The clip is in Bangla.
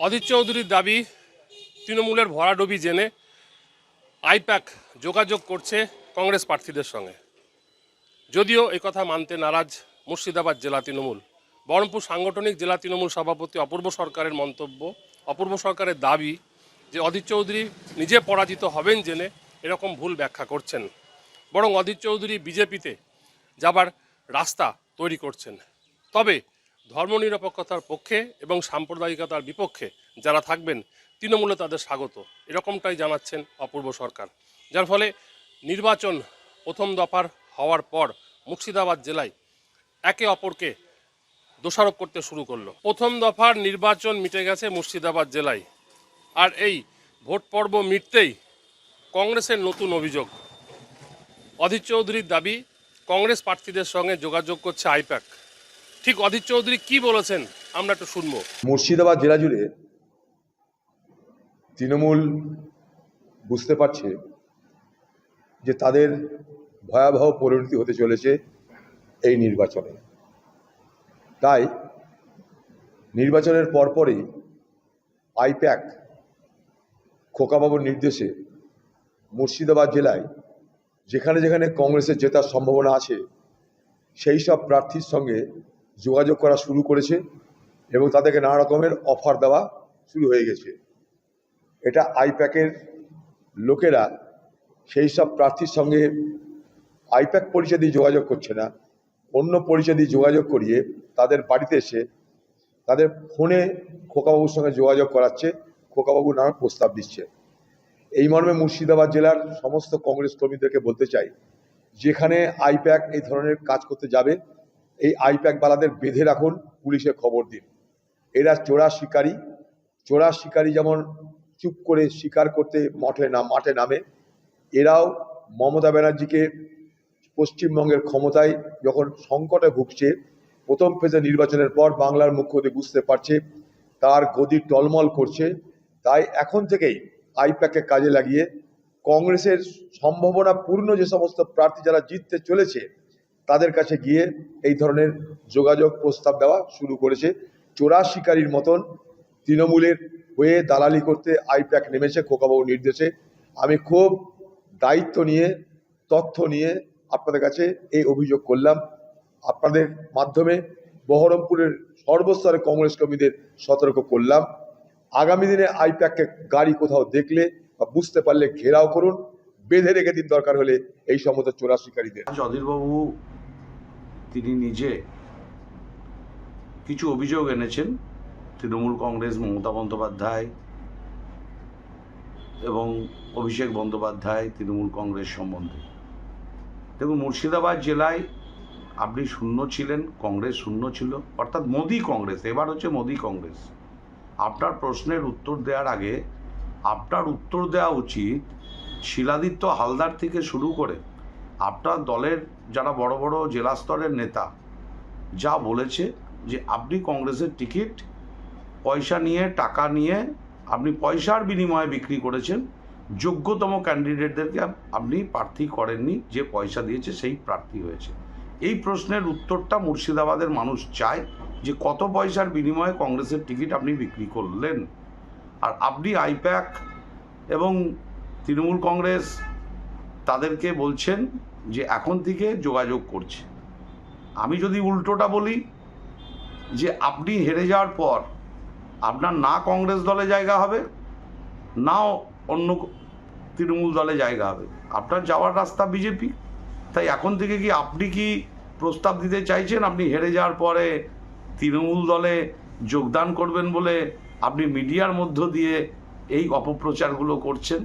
অধীর চৌধুরীর দাবি, তৃণমূলের ভরাডুবি জেনে আইপ্যাক যোগাযোগ করছে কংগ্রেস প্রার্থীদের সঙ্গে। যদিও এই কথা মানতে নারাজ মুর্শিদাবাদ জেলা তৃণমূল। বহরমপুর সাংগঠনিক জেলা তৃণমূল সভাপতি অপূর্ব সরকারের মন্তব্য, অপূর্ব সরকারের দাবি যে অধীর চৌধুরী নিজে পরাজিত হবেন জেনে এরকম ভুল ব্যাখ্যা করছেন, বরং অধীর চৌধুরী বিজেপিতে যাবার রাস্তা তৈরি করছেন। তবে ধর্মনিরপেক্ষতার পক্ষে এবং সাম্প্রদায়িকতার বিপক্ষে যারা থাকবেন তৃণমূলে তাদের স্বাগত, এরকমটাই জানাচ্ছেন অপূর্ব সরকার। যার ফলে নির্বাচন প্রথম দফার হওয়ার পর মুর্শিদাবাদ জেলায় একে অপরকে দোষারোপ করতে শুরু করলো। প্রথম দফার নির্বাচন মিটে গেছে মুর্শিদাবাদ জেলায়, আর এই ভোট পর্ব মিটতেই কংগ্রেসের নতুন অভিযোগ। অধীর চৌধুরীর দাবি, কংগ্রেস প্রার্থীদের সঙ্গে যোগাযোগ করছে আইপ্যাক। ঠিক অধীর চৌধুরী কি বলেছেন আমরা একটু শুনবো। মুর্শিদাবাদ জেলা জুড়ে তৃণমূল বুঝতে পারছে যে তাদের ভয়াবহ পরিণতি হতে চলেছে এই নির্বাচনে। তাই নির্বাচনের পরপরই আইপ্যাক খোকাবাবুর নির্দেশে মুর্শিদাবাদ জেলায় যেখানে যেখানে কংগ্রেসের জেতার সম্ভাবনা আছে সেই সব প্রার্থীর সঙ্গে যোগাযোগ করা শুরু করেছে এবং তাদেরকে নানা রকমের অফার দেওয়া শুরু হয়ে গেছে। এটা আইপ্যাকের লোকেরা সেই সব প্রার্থীর সঙ্গে আইপ্যাক পরিচয় দিয়ে যোগাযোগ করছে না, অন্য পরিচয় দিয়ে যোগাযোগ করিয়ে তাদের বাড়িতে এসে তাদের ফোনে খোকাবাবুর সঙ্গে যোগাযোগ করাচ্ছে, খোকাবাবু নানা প্রস্তাব দিচ্ছে। এই মর্মে মুর্শিদাবাদ জেলার সমস্ত কংগ্রেস কর্মীদেরকে বলতে চাই, যেখানে আইপ্যাক এই ধরনের কাজ করতে যাবে এই আইপ্যাকওয়ালাদের বেঁধে রাখুন, পুলিশে খবর দিন। এরা চোরা শিকারী যেমন চুপ করে শিকার করতে মাঠে নামে, এরাও মমতা ব্যানার্জিকে পশ্চিমবঙ্গের ক্ষমতায় যখন সংকটে ভুগছে, প্রথম ফেজে নির্বাচনের পর বাংলার মুখ্যমন্ত্রী বুঝতে পারছে তার গদি টলমল করছে। তাই এখন থেকেই আইপ্যাককে কাজে লাগিয়ে কংগ্রেসের সম্ভাবনাপূর্ণ যে সমস্ত প্রার্থী যারা জিততে চলেছে তাদের কাছে গিয়ে এই ধরনের যোগাযোগ প্রস্তাব দেওয়া শুরু করেছে। চোরা শিকারীর মতন তৃণমূলের হয়ে দালালি করতে আইপ্যাক নেমেছে খোকাবাবুর নির্দেশে। আমি খুব দায়িত্ব নিয়ে তথ্য নিয়ে আপনাদের কাছে এই অভিযোগ করলাম। আপনাদের মাধ্যমে বহরমপুরের সর্বস্তরে কংগ্রেস কর্মীদের সতর্ক করলাম, আগামী দিনে আইপ্যাককে গাড়ি কোথাও দেখলে বা বুঝতে পারলে ঘেরাও করুন, বেঁধে রেখে দিন দরকার হলে এই সমস্ত চোরা শিকারীদের। অধীরবাবু তিনি নিজে কিছু অভিযোগ এনেছেন তৃণমূল কংগ্রেস, মমতা বন্দ্যোপাধ্যায় এবং অভিষেক বন্দ্যোপাধ্যায় তৃণমূল কংগ্রেস সম্বন্ধে। দেখুন, মুর্শিদাবাদ জেলায় আপনি শূন্য ছিলেন, কংগ্রেস শূন্য ছিল, অর্থাৎ মোদি কংগ্রেস, এবার হচ্ছে মোদি কংগ্রেস। আপনার প্রশ্নের উত্তর দেওয়ার আগে আপনার উত্তর দেওয়া উচিত শিলাদিত্য হালদার থেকে শুরু করে আপনার দলের যারা বড় বড় জেলা স্তরের নেতা যা বলেছে যে আপনি কংগ্রেসের টিকিট পয়সা নিয়ে, টাকা নিয়ে আপনি পয়সার বিনিময়ে বিক্রি করেছেন, যোগ্যতম ক্যান্ডিডেটদেরকে আপনি প্রার্থী করেননি, যে পয়সা দিয়েছে সেই প্রার্থী হয়েছে। এই প্রশ্নের উত্তরটা মুর্শিদাবাদের মানুষ চায় যে কত পয়সার বিনিময়ে কংগ্রেসের টিকিট আপনি বিক্রি করলেন। আর আপনি আইপ্যাক এবং তৃণমূল কংগ্রেস তাদেরকে বলছেন যে এখন থেকে যোগাযোগ করছে। আমি যদি উল্টোটা বলি যে আপনি হেরে যাওয়ার পর আপনার না কংগ্রেস দলে জায়গা হবে, না অন্য তৃণমূল দলে জায়গা হবে, আপনার যাওয়ার রাস্তা বিজেপি। তাই এখন থেকে কি আপনি কি প্রস্তাব দিতে চাইছেন আপনি হেরে যাওয়ার পরে তৃণমূল দলে যোগদান করবেন বলে আপনি মিডিয়ার মধ্য দিয়ে এই অপপ্রচারগুলো করছেন?